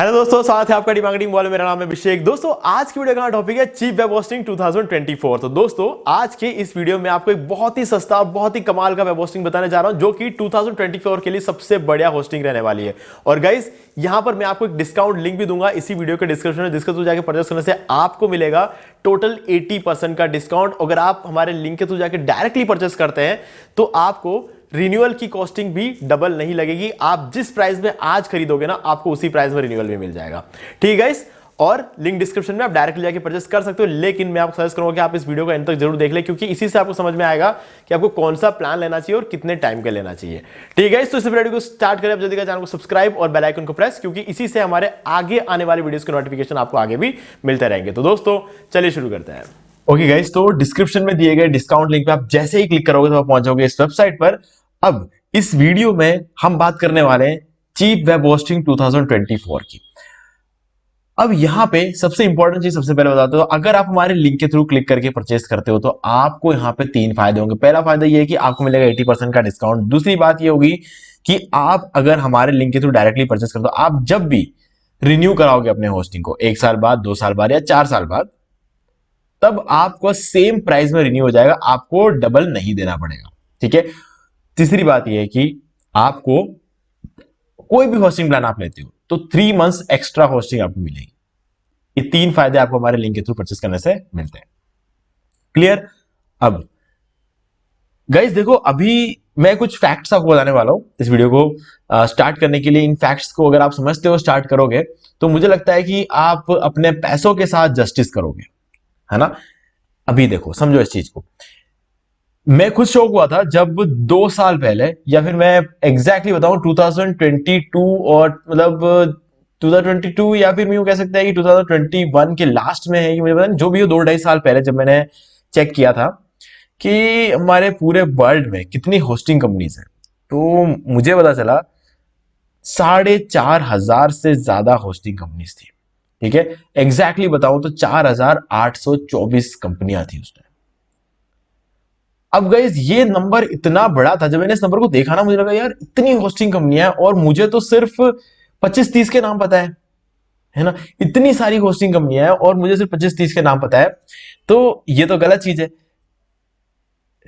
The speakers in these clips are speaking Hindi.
हेलो दोस्तों, स्वागत है आपका डी मार्केटिंग बॉल में। मेरा नाम है अभिषेक। दोस्तों, आज की वीडियो का टॉपिक है चीप वेब होस्टिंग 2024। तो दोस्तों, आज के इस वीडियो में आपको एक बहुत ही सस्ता और बहुत ही कमाल का वेब होस्टिंग बताने जा रहा हूं, जो कि 2024 के लिए सबसे बढ़िया होस्टिंग रहने वाली है। और गाइस, यहां पर मैं आपको एक डिस्काउंट लिंक भी दूंगा इसी वीडियो के डिस्क्रिप्शन में, जिसके थ्रू जाकर परचेस करने से आपको मिलेगा टोटल 80% का डिस्काउंट। अगर आप हमारे लिंक के थ्रू जाकर डायरेक्टली परचेस करते हैं तो आपको रिन्यूअल की कॉस्टिंग भी डबल नहीं लगेगी। आप जिस प्राइस में आज खरीदोगे ना, आपको उसी प्राइस में रिन्यूअल भी मिल जाएगा। ठीक है गाइस, और लिंक डिस्क्रिप्शन में आप डायरेक्टली जाके परचेस कर सकते हो। लेकिन मैं आपको सजेस्ट करूंगा कि आप इस वीडियो को एंड तक जरूर देख लें, क्योंकि इसी से आपको समझ में आएगा कि आपको कौन सा प्लान लेना चाहिए और कितने टाइम का लेना चाहिए। ठीक है, तो इस वीडियो को स्टार्ट करें। आप जल्दी चैनल को सब्सक्राइब और बेल आइकन को प्रेस, क्योंकि इसी से हमारे आगे आने वाली वीडियोस के नोटिफिकेशन आपको आगे भी मिलते रहेंगे। तो दोस्तों, चलिए शुरू करते हैं। ओके गाइस, तो डिस्क्रिप्शन में दिए गए डिस्काउंट लिंक पे आप जैसे ही क्लिक करोगे तो आप पहुंच जाओगे इस वेबसाइट पर। अब इस वीडियो में हम बात करने वाले हैं चीप वेब होस्टिंग 2024 की। अब यहां पे सबसे इंपॉर्टेंट चीज सबसे पहले बताते हो, अगर आप हमारे लिंक के थ्रू क्लिक करके परचेस करते हो तो आपको यहां पे 3 फायदे होंगे। पहला फायदा ये है कि आपको मिलेगा 80% का डिस्काउंट। दूसरी बात ये होगी कि आप अगर हमारे लिंक के थ्रू डायरेक्टली परचेस करते हो, आप जब भी रिन्यू कराओगे अपने होस्टिंग को 1 साल बाद, 2 साल बाद या 4 साल बाद, तब आपको सेम प्राइस में रिन्यू हो जाएगा, आपको डबल नहीं देना पड़ेगा। ठीक है। तीसरी बात यह है कि आपको कोई भी होस्टिंग प्लान आप लेते हो तो 3 मंथ्स एक्स्ट्रा होस्टिंग आपको मिलेगी। ये 3 फायदे आपको हमारे लिंक के थ्रू परचेस करने से मिलते हैं। क्लियर। अब गाइस देखो, अभी मैं कुछ फैक्ट्स आपको बताने वाला हूं इस वीडियो को स्टार्ट करने के लिए। इन फैक्ट्स को अगर आप समझते हो, स्टार्ट करोगे, तो मुझे लगता है कि आप अपने पैसों के साथ जस्टिस करोगे, है ना। अभी देखो, समझो इस चीज को। मैं खुद शौक हुआ था जब 2 साल पहले, या फिर मैं एग्जैक्टली बताऊं 2022, और मतलब 2022, या फिर मैं यूं कह सकता है कि 2021 के लास्ट में है, कि मुझे पता नहीं, जो भी हो 2-2.5 साल पहले जब मैंने चेक किया था कि हमारे पूरे वर्ल्ड में कितनी होस्टिंग कंपनीज हैं, तो मुझे पता चला 4,500 से ज्यादा होस्टिंग कंपनीज थी। ठीक है, एग्जैक्टली बताऊं तो 4,824 कंपनियां थी उस टाइम। अब गाइस, ये नंबर इतना बड़ा था, जब मैंने इस नंबर को देखा ना, मुझे लगा यार इतनी होस्टिंग कंपनियां हैं और मुझे तो सिर्फ 25-30 के नाम पता है ना। इतनी सारी होस्टिंग कंपनियां हैं और मुझे सिर्फ 25-30 के नाम पता है, तो ये तो गलत चीज है।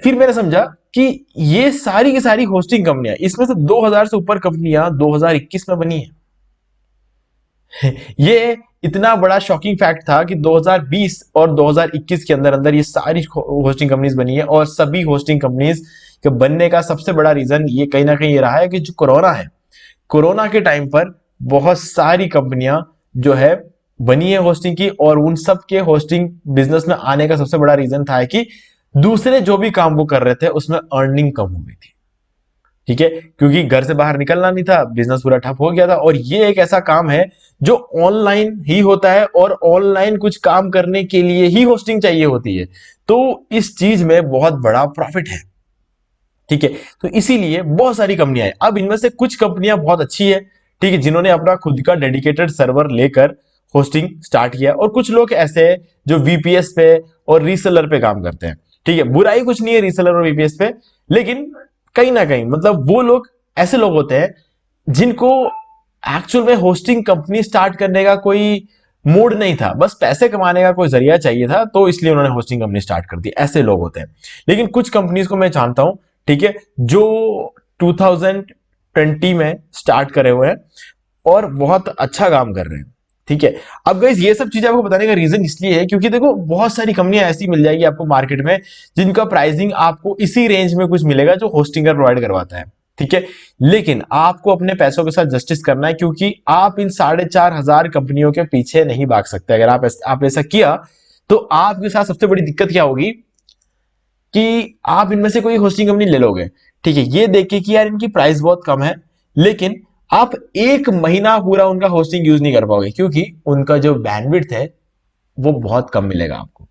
फिर मैंने समझा कि ये सारी की सारी होस्टिंग कंपनियां, इसमें से 2000 से ऊपर कंपनियां 2021 में बनी है। ये इतना बड़ा शॉकिंग फैक्ट था कि 2020 और 2021 के अंदर अंदर ये सारी होस्टिंग कंपनीज बनी है। और सभी होस्टिंग कंपनीज के बनने का सबसे बड़ा रीजन ये कहीं ना कहीं ये रहा है कि जो कोरोना है, कोरोना के टाइम पर बहुत सारी कंपनियां जो है बनी है होस्टिंग की, और उन सब के होस्टिंग बिजनेस में आने का सबसे बड़ा रीजन था कि दूसरे जो भी काम वो कर रहे थे उसमें अर्निंग कम हो गई थी। ठीक है, क्योंकि घर से बाहर निकलना नहीं था, बिजनेस पूरा ठप हो गया था। और ये एक ऐसा काम है जो ऑनलाइन ही होता है, और ऑनलाइन कुछ काम करने के लिए ही होस्टिंग चाहिए होती है, तो इस चीज में बहुत बड़ा प्रॉफिट है। ठीक है, तो इसीलिए बहुत सारी कंपनियां हैं। अब इनमें से कुछ कंपनियां बहुत अच्छी है, ठीक है, जिन्होंने अपना खुद का डेडिकेटेड सर्वर लेकर होस्टिंग स्टार्ट किया, और कुछ लोग ऐसे हैं जो वीपीएस पे और रीसेलर पे काम करते हैं। ठीक है, बुराई कुछ नहीं है रीसेलर और वीपीएस पे, लेकिन कहीं ना कहीं मतलब वो लोग ऐसे लोग होते हैं जिनको एक्चुअल में होस्टिंग कंपनी स्टार्ट करने का कोई मूड नहीं था, बस पैसे कमाने का कोई जरिया चाहिए था, तो इसलिए उन्होंने होस्टिंग कंपनी स्टार्ट कर दी। ऐसे लोग होते हैं। लेकिन कुछ कंपनीज को मैं जानता हूं, ठीक है, जो 2020 में स्टार्ट करे हुए हैं और बहुत अच्छा काम कर रहे हैं। ठीक है, अब गाइस, ये सब चीजें आपको बताने का रीजन इसलिए है क्योंकि देखो, बहुत सारी कंपनियां ऐसी मिल जाएगी आपको मार्केट में जिनका प्राइसिंग आपको इसी रेंज में कुछ मिलेगा जो होस्टिंगर प्रोवाइड करवाता है। ठीक है, लेकिन आपको अपने पैसों के साथ जस्टिस करना है, क्योंकि आप इन 4,500 कंपनियों के पीछे नहीं भाग सकते। अगर आप ऐसा किया तो आपके साथ सबसे बड़ी दिक्कत क्या होगी कि आप इनमें से कोई होस्टिंग कंपनी ले लोगे, ठीक है, ये देख के कि यार इनकी प्राइस बहुत कम है, लेकिन आप 1 महीना पूरा उनका होस्टिंग यूज नहीं कर पाओगे, क्योंकि उनका जो बैंडविड्थ है वो बहुत कम मिलेगा आपको।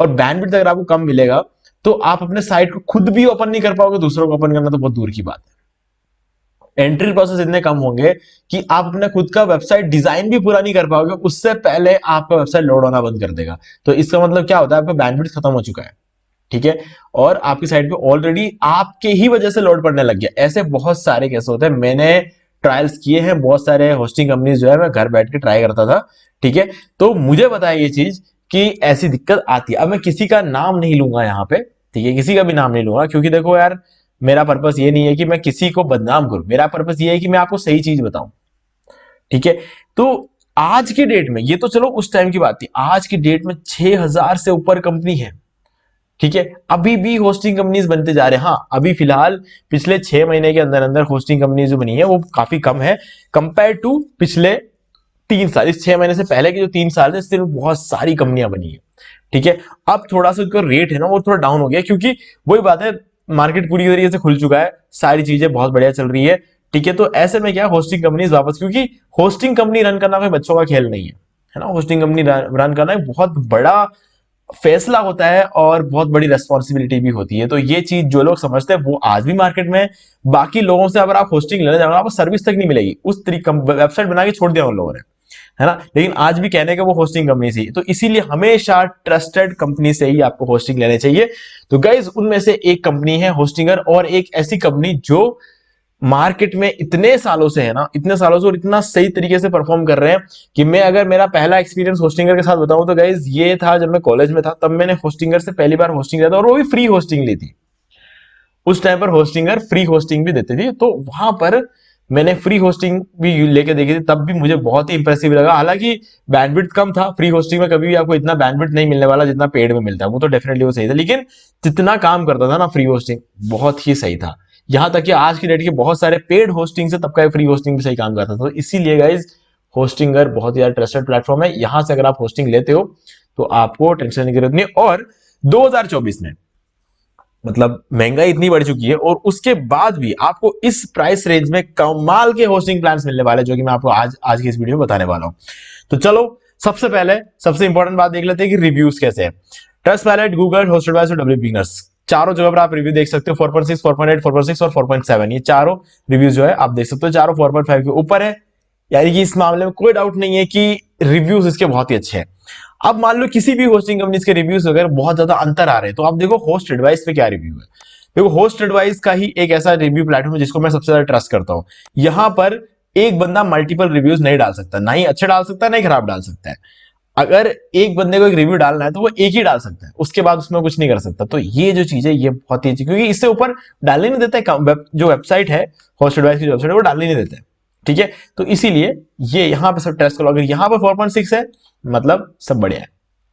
और बैंडविड्थ अगर आपको कम मिलेगा तो आप अपने साइट को खुद भी ओपन नहीं कर पाओगे, दूसरों को ओपन करना तो बहुत दूर की बात है। एंट्री प्रोसेस इतने कम होंगे कि आप अपना खुद का वेबसाइट डिजाइन भी पूरा नहीं कर पाओगे, उससे पहले आपका वेबसाइट लोड होना बंद कर देगा। तो इसका मतलब क्या होता है, आपका बैंडविड्थ खत्म हो चुका है। ठीक है, और आपकी साइट पे ऑलरेडी आपके ही वजह से लोड पड़ने लग गया। ऐसे बहुत सारे केस होते हैं। मैंने ट्रायल्स किए हैं, बहुत सारे होस्टिंग कंपनीज जो है मैं घर बैठ के ट्राई करता था, ठीक है। तो मुझे पता है ये चीज कि ऐसी दिक्कत आती है। अब मैं किसी का नाम नहीं लूंगा यहाँ पे, ठीक है, किसी का भी नाम नहीं लूंगा, क्योंकि देखो यार, मेरा पर्पस ये नहीं है कि मैं किसी को बदनाम करूं, मेरा पर्पस ये है कि मैं आपको सही चीज बताऊं, ठीक है। तो आज की डेट में, ये तो चलो उस टाइम की बात थी, आज की डेट में 6000 से ऊपर कंपनी है, ठीक है। अभी भी होस्टिंग कंपनीज बनते जा रहे हैं। हाँ, अभी फिलहाल पिछले 6 महीने के अंदर अंदर होस्टिंग कंपनी जो बनी है वो काफी कम है कंपेयर टू पिछले 3 साल। इस 6 महीने से पहले के जो 3 साल थे, इससे बहुत सारी कंपनियां बनी है, ठीक है। अब थोड़ा सा जो रेट है ना वो थोड़ा डाउन हो गया, क्योंकि वही बात है, मार्केट पूरी तरीके से खुल चुका है, सारी चीजें बहुत बढ़िया चल रही है, ठीक है। तो ऐसे में क्या, होस्टिंग कंपनीज वापस, क्योंकि होस्टिंग कंपनी रन करना कोई बच्चों का खेल नहीं है ना। होस्टिंग कंपनी रन करना एक बहुत बड़ा फैसला होता है और बहुत बड़ी रेस्पॉन्सिबिलिटी भी होती है। तो ये चीज जो लोग समझते हैं वो आज भी मार्केट में, बाकी लोगों से अगर आप होस्टिंग लेने जाओगे आपको सर्विस तक नहीं मिलेगी, उस तरीके वेबसाइट बना के छोड़ दिया उन लोगों ने, है ना। लेकिन आज भी कहने का वो होस्टिंग कंपनी से, तो इसीलिए हमेशा ट्रस्टेड कंपनी से ही आपको होस्टिंग लेने चाहिए। तो गाइज उनमें से एक कंपनी है होस्टिंगर, और एक ऐसी कंपनी जो मार्केट में इतने सालों से है ना, इतने सालों से, और इतना सही तरीके से परफॉर्म कर रहे हैं कि मैं अगर मेरा पहला एक्सपीरियंस होस्टिंगर के साथ बताऊं तो गाइज ये था जब मैं कॉलेज में था, तब मैंने होस्टिंगर से पहली बार होस्टिंग लिया था, और वो भी फ्री होस्टिंग ली थी। उस टाइम पर होस्टिंगर फ्री होस्टिंग भी देते थे, तो वहां पर मैंने फ्री होस्टिंग भी लेके देखी थी, तब भी मुझे बहुत ही इंप्रेसिव लगा। हालांकि बैंडविड्थ कम था, फ्री होस्टिंग में कभी भी आपको इतना बैंडविड्थ नहीं मिलने वाला जितना पेड में मिलता है, वो तो डेफिनेटली वो सही था, लेकिन जितना काम करता था ना फ्री होस्टिंग, बहुत ही सही था। यहां तक कि आज की डेट के बहुत सारे पेड होस्टिंग से तब का फ्री होस्टिंग भी सही काम करता था। तो इसीलिए गाइज होस्टिंगर बहुत ही ट्रस्टेड प्लेटफॉर्म है। यहां से अगर आप होस्टिंग लेते हो तो आपको टेंशन की जरूरत नहीं। और 2024 में मतलब महंगाई इतनी बढ़ चुकी है, और उसके बाद भी आपको इस प्राइस रेंज में कमाल के होस्टिंग प्लान्स मिलने वाले, जो कि मैं आपको आज की इस वीडियो में बताने वाला हूं। तो चलो सबसे पहले सबसे इंपॉर्टेंट बात देख लेते हैं कि रिव्यूज कैसे है। Trustpilot, Google, hosted by W beginners, चारों जगह पर आप रिव्यू देख सकते हो। 4.6, 4.8, 4.6 और 4.7, ये चारों रिव्यूज जो है आप देख सकते हो, चारों 4.5 के ऊपर है। यानी कि इस मामले में कोई डाउट नहीं है कि रिव्यूज इसके बहुत ही अच्छे हैं। अब मान लो किसी भी होस्टिंग कंपनीज के रिव्यूज अगर बहुत ज्यादा अंतर आ रहे हैं, तो आप देखो होस्ट एडवाइस पे क्या रिव्यू है। देखो होस्ट एडवाइस का ही एक ऐसा रिव्यू प्लेटफॉर्म है जिसको मैं सबसे ज्यादा ट्रस्ट करता हूं। यहां पर एक बंदा मल्टीपल रिव्यूज नहीं डाल सकता, ना ही अच्छे डाल सकता है ना ही खराब डाल सकता है। अगर एक बंदे को एक रिव्यू डालना है तो वो एक ही डाल सकता है, उसके बाद उसमें कुछ नहीं कर सकता। तो ये जो चीज है ये बहुत ही अच्छी, क्योंकि इससे ऊपर डालने नहीं देता है, जो वेबसाइट है होस्ट एडवाइस की जो वेबसाइट है वो डालने नहीं देता है, ठीक है। तो इसीलिए ये यहां पे सब टेस्ट करो। अगर यहां पर 4.6 है मतलब सब बढ़िया है,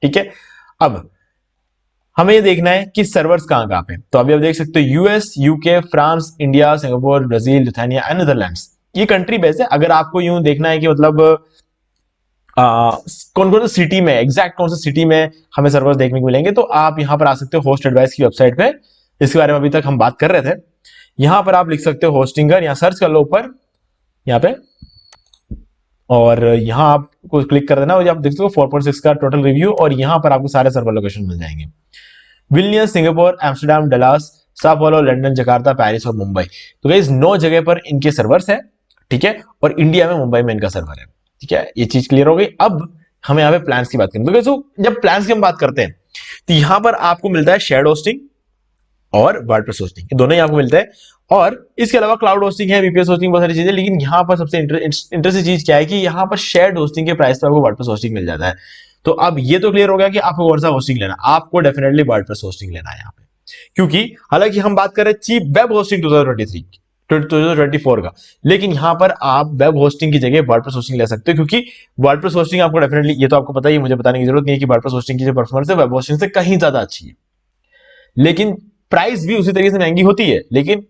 ठीक है। अब हमें ये देखना है कि सर्वर्स कहां पे, तो अभी आप देख सकते हो US, UK, France, India, Singapore, Brazil, Lithuania and Netherlands, ये कंट्री बेस है। अगर आपको यूं देखना है कि मतलब कौन कौन सी सिटी में, एग्जैक्ट कौन सी सिटी में हमें सर्वर्स देखने को मिलेंगे, तो आप यहां पर आ सकते हो होस्ट एडवाइस की वेबसाइट पे। इसके बारे में अभी तक हम बात कर रहे थे। यहां पर आप लिख सकते हो होस्टिंगर, यहां सर्च कर लो ऊपर यहां पे, और यहां आपको क्लिक कर देना, और आप देख सकते हो 4.6 का टोटल रिव्यू, और यहां पर आपको सारे सर्वर लोकेशन मिल जाएंगे। Vilnius, Singapore, Amsterdam, Dallas, sao paulo, London, Jakarta, Paris और मुंबई। तो गाइस 9 जगह पर इनके सर्वर्स है, ठीक है। और इंडिया में मुंबई में इनका सर्वर है, ठीक है। ये चीज क्लियर हो गई। अब हमें यहाँ पे प्लान्स की बात करें, तो गाइस जब प्लान्स की हम बात करते हैं तो यहां पर आपको मिलता है शेयर्ड होस्टिंग और वर्डप्रेस होस्टिंग, ये दोनों ही आपको मिलते हैं। और इसके अलावा क्लाउड होस्टिंग है, वीपीएस होस्टिंग, बहुत सारी चीजें। लेकिन यहां पर सबसे इंटरेस्टिंग चीज क्या है कि यहां पर शेयर्ड होस्टिंग के प्राइस पर आपको वर्डप्रेस होस्टिंग मिल जाता है। तो अब ये तो क्लियर हो गया कि आपको कौन सा होस्टिंग लेना, आपको डेफिनेटली वर्डप्रेस होस्टिंग लेना है यहाँ पे, क्योंकि हालांकि हम बात कर रहे हैं चीप वेब होस्टिंग 2023-2024 का, लेकिन यहां पर आप वेब होस्टिंग की जगह वर्डप्रेस होस्टिंग ले सकते हो, क्योंकि वर्डप्रेस होस्टिंग आपको डेफिनेटली, ये तो आपको पता ही है, मुझे बताने की जरूरत नहीं है कि वर्डप्रेस होस्टिंग की जो परफॉर्मेंस है वेब होस्टिंग से कहीं ज्यादा अच्छी है। लेकिन प्राइस भी उसी तरीके से महंगी होती है, लेकिन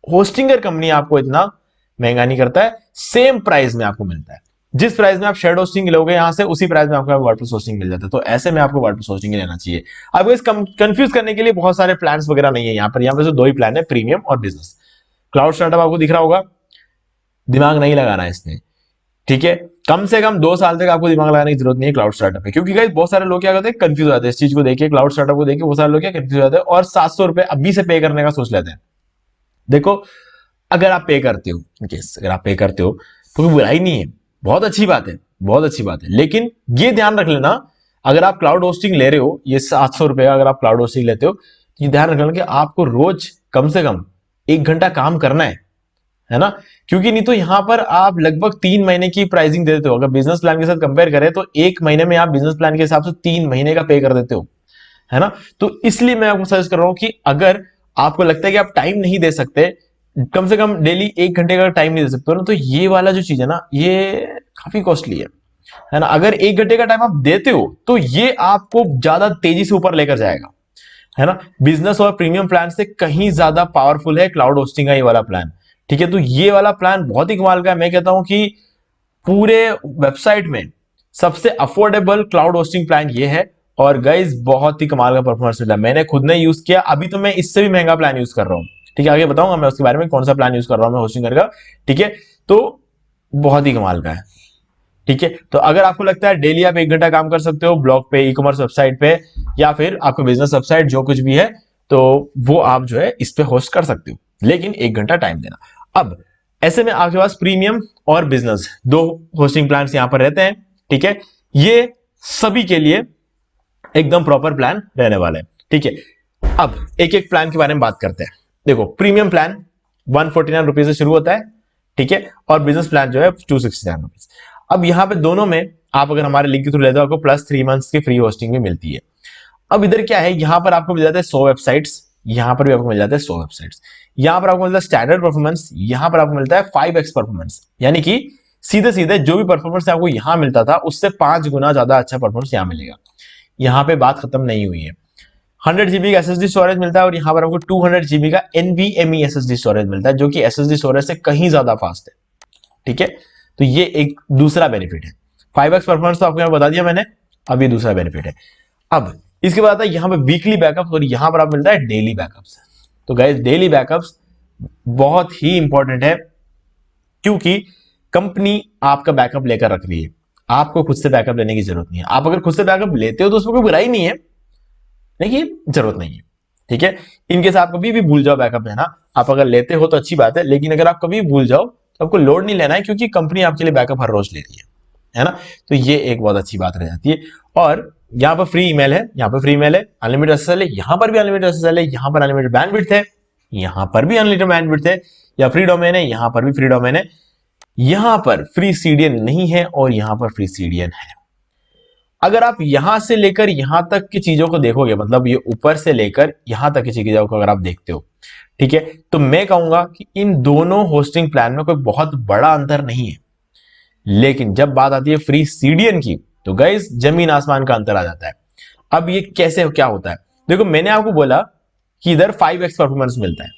होस्टिंगर कंपनी आपको इतना महंगा नहीं करता है, सेम प्राइस में आपको मिलता है। जिस प्राइस में आप शेयर्ड होस्टिंग लोगे यहां से, उसी प्राइस में आपको वर्डप्रेस होस्टिंग मिल जाता है। तो ऐसे में आपको वर्डप्रेस होस्टिंग लेना चाहिए। आपको इस कंफ्यूज करने के लिए बहुत सारे प्लान्स वगैरह नहीं है यहाँ पर सिर्फ 2 ही प्लान है, प्रीमियम और बिजनेस। क्लाउड स्टार्टअप आपको दिख रहा होगा, दिमाग नहीं लगाना है इसमें, ठीक है। कम से कम 2 साल तक आपको दिमाग लगाने की जरूरत नहीं है क्लाउड स्टार्टअप पे, क्योंकि गाइस बहुत सारे लोग क्या करते हैं, कंफ्यूज हो जाते हैं इस चीज को देखिए, क्लाउड स्टार्टअप को देखिए बहुत सारे लोग क्या कंफ्यूज हो जाते हैं और 700 रुपए अभी से पे करने का सोच लेते हैं। देखो अगर आप पे करते हो, अगर आप पे करते हो तो कोई बुराई नहीं है, बहुत अच्छी बात है, बहुत अच्छी बात है। लेकिन ये ध्यान रख लेना, अगर आप क्लाउड होस्टिंग ले रहे हो, ये 700 रुपए का अगर आप क्लाउड होस्टिंग लेते हो, ये ध्यान रख लेना कि आपको रोज कम से कम 1 घंटा काम करना है है ना, क्योंकि नहीं तो यहां पर आप लगभग 3 महीने की प्राइसिंग दे देते हो। अगर बिजनेस प्लान के साथ कंपेयर करें तो 1 महीने में आप बिजनेस प्लान के हिसाब से 3 महीने का पे कर देते हो, है ना। तो इसलिए मैं आपको सजेस्ट कर रहा हूं कि अगर आपको लगता है कि आप टाइम नहीं दे सकते, कम से कम डेली 1 घंटे का टाइम नहीं दे सकते हो ना, तो ये वाला जो चीज है ना, ये काफी कॉस्टली है ना। अगर 1 घंटे का टाइम आप देते हो तो ये आपको ज्यादा तेजी से ऊपर लेकर जाएगा, है ना। बिजनेस और प्रीमियम प्लान से कहीं ज्यादा पावरफुल है क्लाउड होस्टिंग का ये वाला प्लान, ठीक है। तो ये वाला प्लान बहुत ही कमाल का है। मैं कहता हूं कि पूरे वेबसाइट में सबसे अफोर्डेबल क्लाउड होस्टिंग प्लान ये है। और गाइज बहुत ही कमाल का परफॉर्मेंस मिला, मैंने खुद ने यूज किया। अभी तो मैं इससे भी महंगा प्लान यूज कर रहा हूं, ठीक है। आगे बताऊंगा मैं उसके बारे में, कौन सा प्लान यूज कर रहा हूं मैं होस्टिंग का, ठीक है। तो बहुत ही कमाल का है, ठीक है। तो अगर आपको लगता है डेली आप 1 घंटा काम कर सकते हो ब्लॉग पे, ई कॉमर्स वेबसाइट पे, या फिर आपका बिजनेस वेबसाइट जो कुछ भी है, तो वो आप जो है इस पे होस्ट कर सकते हो, लेकिन 1 घंटा टाइम देना। अब ऐसे में आपके पास प्रीमियम और बिजनेस दो होस्टिंग प्लान्स यहां पर रहते हैं, ठीक है। ये सभी के लिए एकदम प्रॉपर प्लान रहने वाले हैं, ठीक है। अब एक एक प्लान के बारे में बात करते हैं। देखो, प्रीमियम प्लान 149 रुपीज से शुरू होता है, ठीक है, और बिजनेस प्लान जो है 269 रुपीज। अब यहां पे दोनों में आप अगर हमारे लिंक के थ्रू लेते हो, आपको प्लस 3 मंथ्स की फ्री होस्टिंग भी मिलती है। अब इधर क्या है, यहां पर आपको मिल जाता है 100 वेबसाइट्स, यहां पर भी आपको मिल जाता है 100 वेबसाइट्स। यहां पर आपको मिलता है स्टैंडर्ड परफॉर्मेंस, यहां पर आपको मिलता है 5x परफॉर्मेंस, यानी कि सीधे सीधे जो भी परफॉर्मेंस आपको यहां मिलता था उससे 5 गुना ज्यादा अच्छा परफॉर्मेंस यहां मिलेगा। यहां पे बात खत्म नहीं हुई है। 100 GB का SSD स्टोरेज मिलता है, और यहां पर आपको 200 GB का NVMe SSD स्टोरेज मिलता है, जो कि SSD स्टोरेज से कहीं ज्यादा फास्ट है, ठीक है। तो ये एक दूसरा बेनिफिट है। 5x परफॉर्मेंस तो आपको यहां बता दिया मैंने, अब ये दूसरा बेनिफिट है। अब इसके बाद आता है यहां पे वीकली बैकअप, और यहां पर आप मिलता है डेली बैकअप्स। तो गाइस, डेली बैकअप्स बहुत ही इंपॉर्टेंट है, क्योंकि कंपनी आपका बैकअप लेकर रख रही है, आपको खुद से बैकअप लेने की जरूरत नहीं है। आप अगर खुद से बैकअप लेते हो तो उसमें कोई बुराई नहीं है, लेकिन जरूरत नहीं है, ठीक है। इनकेस आप कभी भी भूल जाओ बैकअप लेना, आप अगर लेते हो तो अच्छी बात है, लेकिन अगर आप कभी भूल जाओ तो आपको लोड नहीं लेना है, क्योंकि कंपनी आपके लिए बैकअप हर रोज ले रही है ना। तो ये एक बहुत अच्छी बात रह जाती है। और यहाँ पर फ्री ईमेल है, यहाँ पर फ्री ईमेल है, अनलिमिटेड एसएसएल है, यहाँ पर भी अनलिमिटेड एसएसएल है, यहाँ पर अनलिमिटेड बैंडविड्थ है, यहाँ पर भी अनलिमिटेड बैंडविड्थ है, या फ्री डोमेन है, यहाँ पर भी फ्री डोमेन है, यहां पर फ्री सीडीएन नहीं है, और यहां पर फ्री सीडीएन है। अगर आप यहां से लेकर यहां तक की चीजों को देखोगे, मतलब ये ऊपर से लेकर यहां तक की चीजों को अगर आप देखते हो, ठीक है, तो मैं कहूंगा कि इन दोनों होस्टिंग प्लान में कोई बहुत बड़ा अंतर नहीं है। लेकिन जब बात आती है फ्री सीडीएन की, तो गाइस जमीन आसमान का अंतर आ जाता है। अब ये कैसे क्या होता है, देखो मैंने आपको बोला कि इधर 5x परफॉर्मेंस मिलता है,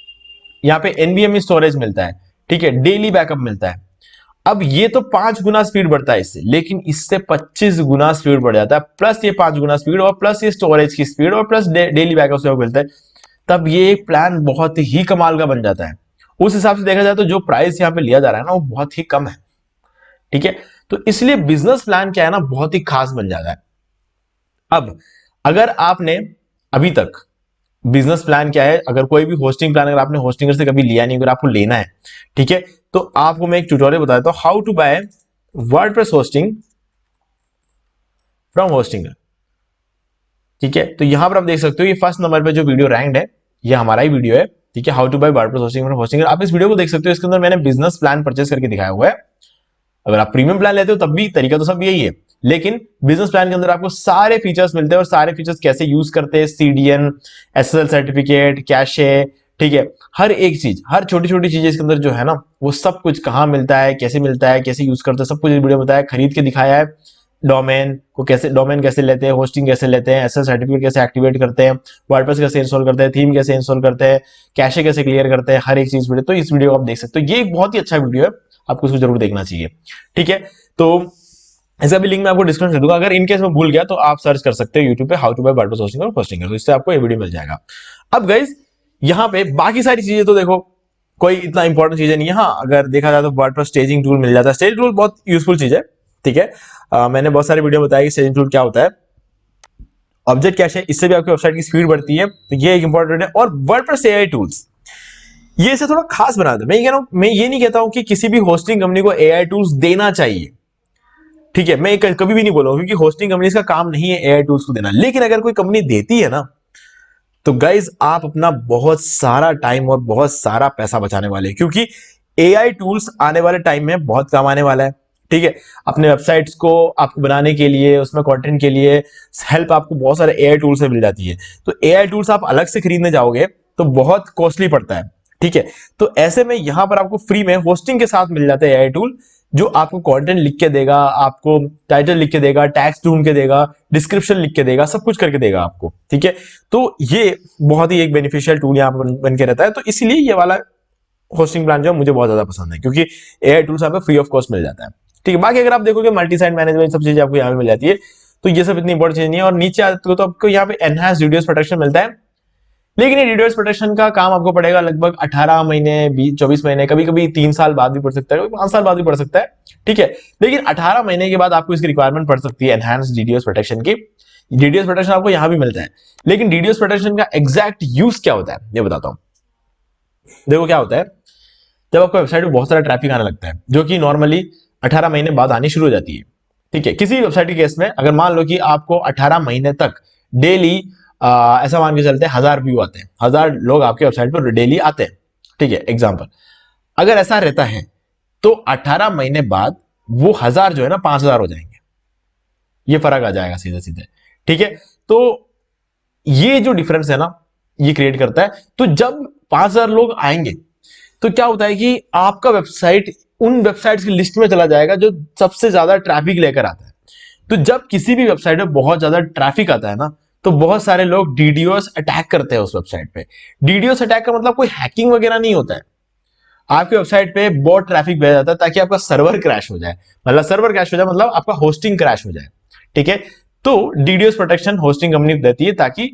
यहाँ पे एनवीएमई स्टोरेज मिलता है, ठीक है, डेली बैकअप मिलता है। अब ये तो 5 गुना स्पीड बढ़ता है इससे, लेकिन इससे 25 गुना स्पीड बढ़ जाता है, प्लस ये 5 गुना स्पीड, और प्लस ये स्टोरेज की स्पीड, और प्लस डेली बैकअप से मिलता है। तब ये एक प्लान बहुत ही कमाल का बन जाता है। उस हिसाब से देखा जाए तो जो प्राइस यहाँ पे लिया जा रहा है ना, वो बहुत ही कम है, ठीक है। तो इसलिए बिजनेस प्लान क्या है ना, बहुत ही खास बन जाता है। अब अगर आपने अभी तक बिजनेस प्लान क्या है, अगर कोई भी होस्टिंग प्लान अगर आपने होस्टिंगर से कभी लिया नहीं, अगर आपको लेना है, ठीक है, तो आपको मैं एक ट्यूटोरियल बता देता हूं, how to buy WordPress hosting from Hostinger, ठीक है। तो यहां पर आप देख सकते हो ये फर्स्ट नंबर पे जो वीडियो रैंक्ड है, ये हमारा ही वीडियो है, ठीक है, how to buy WordPress hosting from Hostinger. आप इस वीडियो को देख सकते हो, इसके अंदर मैंने बिजनेस प्लान परचेस करके दिखाया हुआ है। अगर आप प्रीमियम प्लान लेते हो तब भी तरीका तो सब यही है, लेकिन बिजनेस प्लान के अंदर आपको सारे फीचर्स मिलते हैं, और सारे फीचर्स कैसे यूज करते हैं, सीडीएन, एसएसएल सर्टिफिकेट, कैशे, ठीक है, हर एक चीज, हर छोटी छोटी चीज इसके अंदर जो है ना, वो सब कुछ कहां मिलता है, कैसे यूज करते हैं, सब कुछ इस वीडियो में बताया, खरीद के दिखाया है। डोमेन कैसे लेते हैं, होस्टिंग कैसे लेते हैं, एसएसएल सर्टिफिकेट कैसे एक्टिवेट करते हैं, वर्डप्रेस कैसे इंस्टॉल करते हैं, थीम कैसे इंस्टॉल करते हैं, कैशे कैसे क्लियर करते हैं, हर एक चीज वीडियो, तो इस वीडियो को आप देख सकते हो। ये एक बहुत ही अच्छा वीडियो है, आपको इसको जरूर देखना चाहिए, ठीक है। तो इसका भी लिंक मैं आपको डिस्क्रिप्शन में दूंगा, अगर इनकेस में भूल गया तो आप सर्च कर सकते हो यूट्यूब पे, how to buy WordPress hosting और होस्टिंग, तो इससे आपको ये वीडियो मिल जाएगा। अब गाइस यहां पे बाकी सारी चीजें तो देखो कोई इतना इंपॉर्टेंट चीज नहीं है। हाँ, अगर देखा जाए तो वर्डप्रेस स्टेजिंग टूल मिल जाता है, स्टेजिंग टूल बहुत यूजफुल चीज है, ठीक है। मैंने बहुत सारे वीडियो बताया कि स्टेजिंग टूल क्या होता है। ऑब्जेक्ट कैशे, इससे भी आपकी वेबसाइट की स्पीड बढ़ती है, तो ये एक इंपॉर्टेंट है। और वर्डप्रेस एआई टूल्स, ये इसे थोड़ा खास बना दे। मैं ये कह रहा हूं, मैं ये नहीं कहता हूं कि किसी भी होस्टिंग कंपनी को एआई टूल्स देना चाहिए, ठीक है, मैं कभी भी नहीं बोलूंगा, क्योंकि होस्टिंग कंपनी का काम नहीं है एआई टूल्स को देना। लेकिन अगर कोई कंपनी देती है ना, तो गाइज आप अपना बहुत सारा टाइम और बहुत सारा पैसा बचाने वाले हैं, क्योंकि एआई टूल्स आने वाले टाइम में बहुत काम आने वाला है। ठीक है, अपने वेबसाइट्स को आपको बनाने के लिए, उसमें कंटेंट के लिए हेल्प आपको बहुत सारे एआई टूल से मिल जाती है। तो एआई टूल्स आप अलग से खरीदने जाओगे तो बहुत कॉस्टली पड़ता है। ठीक है, तो ऐसे में यहां पर आपको फ्री में होस्टिंग के साथ मिल जाता है एआई टूल, जो आपको कंटेंट लिख के देगा, आपको टाइटल लिख के देगा, टैग्स ढूंढ के देगा, डिस्क्रिप्शन लिख के देगा, सब कुछ करके देगा आपको। ठीक है, तो ये बहुत ही एक बेनिफिशियल टूल यहाँ पर बन के रहता है। तो इसीलिए ये वाला होस्टिंग प्लान जो है मुझे बहुत ज्यादा पसंद है, क्योंकि एआई टूल्स आपको फ्री ऑफ कॉस्ट मिल जाता है। ठीक है, बाकी अगर आप देखोगे मल्टी साइट मैनेजमेंट सब चीजें आपको यहाँ पे मिल जाती है, तो ये सब इतनी इंपॉर्टेंट चीज नहीं है। और नीचे आते हो तो आपको यहाँ पे एनहांस वीडियोस प्रोटेक्शन मिलता है, लेकिन ये वीडियोस प्रोटेक्शन का काम आपको पड़ेगा लगभग 18 महीने, 24 महीने, कभी कभी 3 साल बाद भी पड़ सकता है, कभी 5 साल बाद भी पड़ सकता है। ठीक है, लेकिन 18 महीने के बाद आपको इसकी रिक्वायरमेंट पड़ सकती है एनहांस डीडीओस प्रोटेक्शन की। डीडीओस प्रोटेक्शन आपको यहां भी मिलता है, लेकिन डीडीओस प्रोटेक्शन का एग्जैक्ट यूज क्या होता है ये बताता हूं। देखो क्या होता है, जब आपको वेबसाइट पे बहुत सारा ट्रैफिक आने लगता है, जो कि नॉर्मली 18 महीने बाद आनी शुरू हो जाती है। ठीक है, किसी वेबसाइट के केस में अगर मान लो कि आपको 18 महीने तक डेली ऐसा मान के चलते हैं 1000 व्यू आते हैं, 1000 लोग आपके वेबसाइट पर डेली आते हैं। ठीक है, एग्जाम्पल अगर ऐसा रहता है तो 18 महीने बाद वो 1000 जो है ना 5000 हो जाएंगे, ये फर्क आ जाएगा सीधे सीधे। ठीक है, तो ये जो डिफरेंस है ना ये क्रिएट करता है। तो जब 5000 लोग आएंगे तो क्या होता है कि आपका वेबसाइट उन वेबसाइट्स की लिस्ट में चला जाएगा जो सबसे ज्यादा ट्रैफिक लेकर आता है। तो जब किसी भी वेबसाइट में बहुत ज्यादा ट्रैफिक आता है ना, तो बहुत सारे लोग डीडीओस अटैक करते हैं उस वेबसाइट पे। डीडीओस अटैक का मतलब कोई हैकिंग वगैरह नहीं होता है, आपके वेबसाइट पे बहुत ट्रैफिक भेजा जाता है ताकि आपका सर्वर क्रैश हो जाए। मतलब सर्वर क्रैश हो जाए मतलब आपका होस्टिंग क्रैश हो जाए। ठीक है, तो डीडीओस प्रोटेक्शन होस्टिंग कंपनी देती है ताकि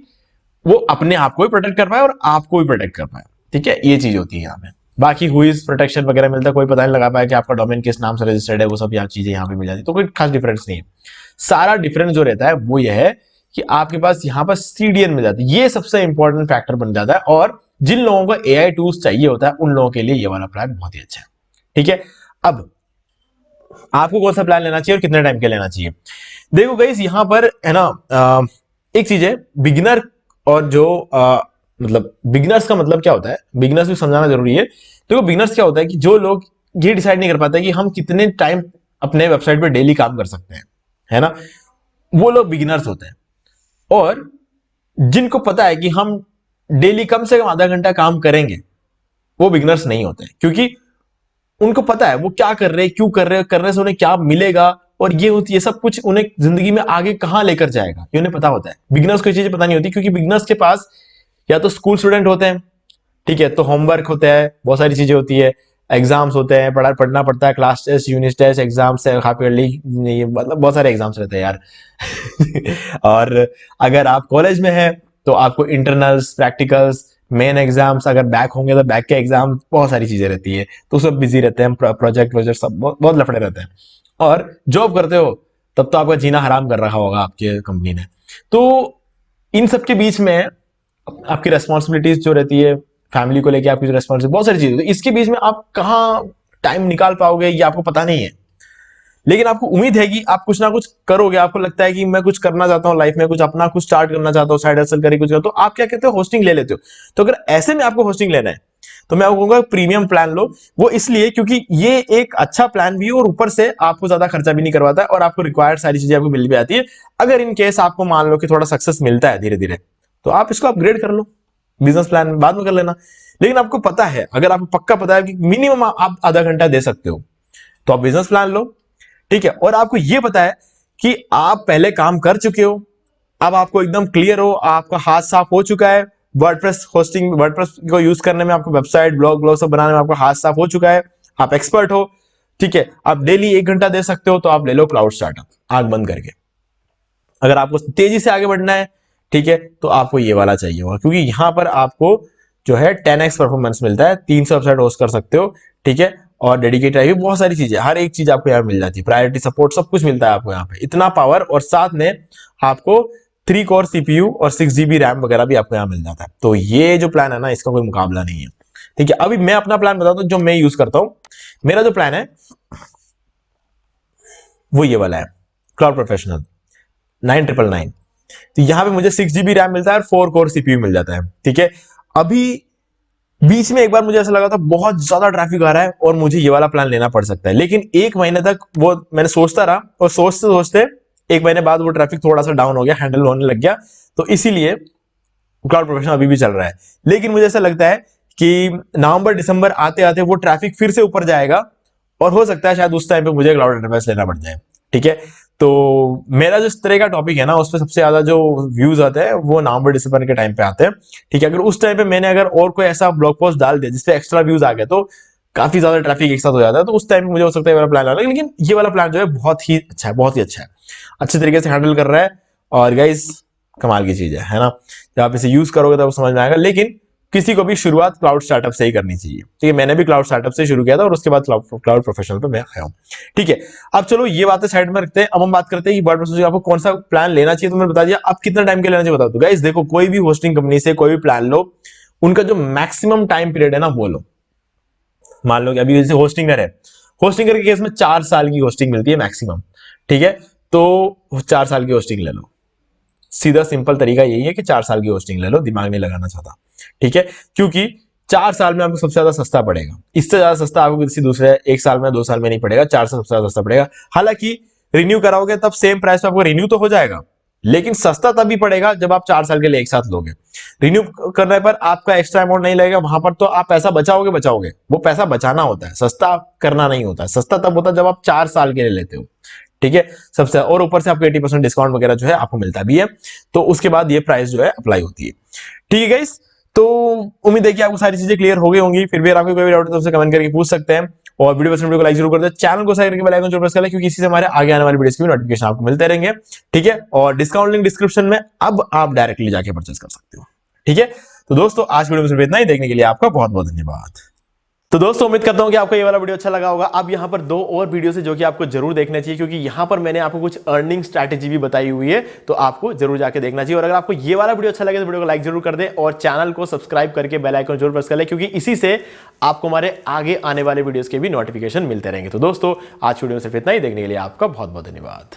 वो अपने आप को भी प्रोटेक्ट कर पाए और आपको भी प्रोटेक्ट कर पाए। ठीक है, ये चीज होती है यहाँ पे। बाकी हुईज प्रोटेक्शन वगैरह मिलता है, कोई पता नहीं लगा पाया कि आपका डोमेन किस नाम से रजिस्टर्ड है, वो सब यहाँ चीजें यहाँ पे मिल जाती है, तो कोई खास डिफरेंस नहीं है। सारा डिफरेंस जो रहता है वो यह है कि आपके पास यहाँ पर सीडीएन मिल जाती है, ये सबसे इंपॉर्टेंट फैक्टर बन जाता है। और जिन लोगों को एआई टूल्स चाहिए होता है उन लोगों के लिए ये वाला प्लान बहुत ही अच्छा है। ठीक है, अब आपको कौन सा प्लान लेना चाहिए और कितने टाइम के लेना चाहिए। देखो गाइस यहां पर है ना एक चीज है, बिगिनर और जो मतलब बिगिनर्स का मतलब क्या होता है, बिगिनर्स भी समझाना जरूरी है। देखो बिगिनर्स क्या होता है कि जो लोग ये डिसाइड नहीं कर पाते कि हम कितने टाइम अपने वेबसाइट पे डेली काम कर सकते हैं, है ना, वो लोग बिगिनर्स होते हैं। और जिनको पता है कि हम डेली कम से कम आधा घंटा काम करेंगे, वो बिगिनर्स नहीं होते, क्योंकि उनको पता है वो क्या कर रहे हैं, क्यों कर रहे हैं, करने से उन्हें क्या मिलेगा, और ये सब कुछ उन्हें जिंदगी में आगे कहां लेकर जाएगा ये उन्हें पता होता है। बिगिनर्स को ये चीजें पता नहीं होती, क्योंकि बिगिनर्स के पास या तो स्कूल स्टूडेंट होते हैं, ठीक है, तो होमवर्क होता है, बहुत सारी चीजें होती है, एग्जाम्स होते हैं, पढ़ना पड़ता है, class test, unit test, exams है, हाफ ईयरली, मतलब बहुत सारे एग्जाम्स रहते हैं यार और अगर आप कॉलेज में है तो आपको इंटरनल्स, प्रैक्टिकल्स, मेन एग्जाम्स, अगर बैक होंगे तो बैक के एग्जाम, बहुत सारी चीजें रहती है, तो सब बिजी रहते हैं, प्रोजेक्ट सब बहुत लफड़े रहते हैं। और जॉब करते हो तब तो आपका जीना हराम कर रखा होगा आपके कंपनी ने। तो इन सब के बीच में आपकी रेस्पॉन्सिबिलिटीज जो रहती है, फैमिली को लेके आपकी जो रेस्पॉन्सिबिलिटी, बहुत सारी चीजें, तो इसके बीच में आप कहाँ टाइम निकाल पाओगे ये आपको पता नहीं है। लेकिन आपको उम्मीद है कि आप कुछ ना कुछ करोगे, आपको लगता है कि मैं कुछ करना चाहता हूँ लाइफ में, कुछ अपना कुछ स्टार्ट करना चाहता हूँ, साइड हसल करके कुछ, तो आप क्या कहते हो, होस्टिंग ले लेते हो। तो अगर ऐसे में आपको होस्टिंग लेना है तो मैं आपको कहूंगा प्रीमियम प्लान लो। वो इसलिए क्योंकि ये एक अच्छा प्लान भी है और ऊपर से आपको ज्यादा खर्चा भी नहीं करवाता है और आपको रिक्वायर्ड सारी चीजें आपको मिल भी आती है। अगर इन केस आपको मान लो कि थोड़ा सक्सेस मिलता है धीरे धीरे, तो आप इसको अपग्रेड कर लो, बिजनेस प्लान बाद में कर लेना। लेकिन आपको पता है, अगर आपको पक्का पता है कि मिनिमम आप आधा घंटा दे सकते हो, तो आप बिजनेस प्लान लो। ठीक है, और आपको यह पता है कि आप पहले काम कर चुके हो, अब आपको एकदम क्लियर हो, आपका हाथ साफ हो चुका है, वर्डप्रेस होस्टिंग, वर्डप्रेस को यूज करने में, आपको वेबसाइट, ब्लॉग सब बनाने में आपका हाथ साफ हो चुका है, आप एक्सपर्ट हो। ठीक है, आप डेली 1 घंटा दे सकते हो, तो आप ले लो क्लाउड स्टार्टअप, आंख बंद करके। अगर आपको तेजी से आगे बढ़ना है, ठीक है, तो आपको ये वाला चाहिए होगा, क्योंकि यहां पर आपको जो है 10x परफॉर्मेंस मिलता है, 300 वेबसाइट होस्ट कर सकते हो। ठीक है, और डेडिकेटेड आई, बहुत सारी चीजें, हर एक चीज आपको यहाँ मिल जाती है, प्रायोरिटी सपोर्ट सब कुछ मिलता है आपको यहाँ पे, इतना पावर, और साथ में आपको 3 कोर सीपीयू और 6 GB रैम वगैरह भी आपको यहाँ मिल जाता है। तो ये जो प्लान है ना, इसका कोई मुकाबला नहीं है। ठीक है, अभी मैं अपना प्लान बताता हूँ जो मैं यूज करता हूँ। मेरा जो प्लान है वो ये वाला है, क्लाउड प्रोफेशनल 9999। तो यहां पे मुझे 6 GB रैम मिलता है और 4 कोर सीपीयू मिल जाता है। ठीक है, अभी बीच में एक बार मुझे ऐसा लगा था बहुत ज्यादा ट्रैफिक आ रहा है और मुझे ये वाला प्लान लेना पड़ सकता है, लेकिन एक महीने तक वो मैंने सोचता रहा और सोचते सोचते एक महीने बाद वो ट्रैफिक थोड़ा सा डाउन हो गया, हैंडल होने लग गया। तो इसीलिए क्लाउड प्रोफेशनल अभी भी चल रहा है। लेकिन मुझे ऐसा लगता है कि नवंबर दिसंबर आते आते वो ट्रैफिक फिर से ऊपर जाएगा और हो सकता है शायद उस टाइम पे मुझे क्लाउड एंटरप्राइज लेना पड़ जाए। ठीक है, तो मेरा जो इस तरह का टॉपिक है ना, उस पर सबसे ज्यादा जो व्यूज आते हैं वो नवंबर दिसंबर के टाइम पे आते हैं। ठीक है, अगर उस टाइम पे मैंने अगर और कोई ऐसा ब्लॉग पोस्ट डाल दिया जिसपे एक्स्ट्रा व्यूज आ गए तो काफी ज्यादा ट्रैफिक एक साथ हो जाता है, तो उस टाइम पे मुझे हो सकता है ये वाला प्लान आना। लेकिन ये वाला प्लान जो है बहुत ही अच्छा है, बहुत ही अच्छा है, अच्छे तरीके से हैंडल कर रहा है और गाइस कमाल की चीज है ना। जब आप इसे यूज करोगे तब समझ में आएगा। लेकिन किसी को भी शुरुआत क्लाउड स्टार्टअप से ही करनी चाहिए। ठीक है, मैंने भी क्लाउड स्टार्टअप से शुरू किया था और उसके बाद क्लाउड प्रोफेशनल पे मैं आया हूं। ठीक है, अब चलो ये बातें साइड में रखते हैं। अब हम बात करते हैं कि वर्ड प्रोसेसिंग आपको कौन सा प्लान लेना चाहिए। तो मैंने बता दिया, अब कितना टाइम के लेना चाहिए बता दो। गाइस देखो, कोई भी होस्टिंग कंपनी से कोई भी प्लान लो, उनका जो मैक्सिमम टाइम पीरियड है ना वो लो। मान लो कि अभी जैसे होस्टिंगर है, होस्टिंगर के केस में 4 साल की होस्टिंग मिलती है मैक्सिमम। ठीक है, तो 4 साल की होस्टिंग ले लो। सीधा सिंपल तरीका यही है कि 4 साल की होस्टिंग ले लो, दिमाग नहीं लगाना चाहता। ठीक है, क्योंकि 4 साल में आपको सबसे ज्यादा सस्ता पड़ेगा। इससे ज्यादा सस्ता आपको किसी दूसरे 1 साल में 2 साल में नहीं पड़ेगा, 4 साल सबसे ज्यादा सस्ता पड़ेगा। हालांकि रिन्यू कराओगे तब सेम प्राइस पे आपको रिन्यू तो हो जाएगा, लेकिन सस्ता तभी पड़ेगा जब आप 4 साल के लिए एक साथ लोगे। रिन्यू करने पर आपका एक्स्ट्रा अमाउंट नहीं लगेगा, वहां पर तो आप पैसा बचाओगे। वो पैसा बचाना होता है, सस्ता करना नहीं होता है। सस्ता तब होता है जब आप 4 साल के लिए लेते हो। ठीक है, सबसे और ऊपर से आपको 80% डिस्काउंट वगैरह जो है आपको मिलता भी है। तो उसके बाद ये प्राइस जो है अप्लाई होती है। ठीक है गाइस, तो उम्मीद है कि आपको सारी चीजें क्लियर हो गई होंगी। फिर भी अगर आपको कोई डाउट है तो कमेंट करके पूछ सकते हैं और वीडियो पसंद को लाइक जरूर कर दो, चैनल को सब्सक्राइब करके बेल आइकन जरूर प्रेस कर लें, क्योंकि इसी से हमारे आगे आने वाली वीडियोस के भी नोटिफिकेशन आपको मिलते रहेंगे। ठीक है, और डिस्काउंट लिंक डिस्क्रिप्शन में, अब आप डायरेक्टली जाके परचेस कर सकते हो। ठीक है, तो दोस्तों आज वीडियो में सिर्फ इतना ही। देखने के लिए आपका बहुत बहुत धन्यवाद। तो दोस्तों उम्मीद करता हूं कि आपको ये वाला वीडियो अच्छा लगा होगा। अब यहां पर 2 और वीडियो है जो कि आपको जरूर देखना चाहिए, क्योंकि यहां पर मैंने आपको कुछ अर्निंग स्ट्रैटेजी भी बताई हुई है, तो आपको जरूर जाके देखना चाहिए। और अगर आपको ये वाला वीडियो अच्छा लगे तो वीडियो को लाइक जरूर कर दें और चैनल को सब्सक्राइब करके बेल आइकन जरूर प्रेस कर लें, क्योंकि इसी से आपको हमारे आगे आने वाले वीडियोस के भी नोटिफिकेशन मिलते रहेंगे। तो दोस्तों आज वीडियो में सिर्फ इतना ही। देखने के लिए आपका बहुत बहुत धन्यवाद।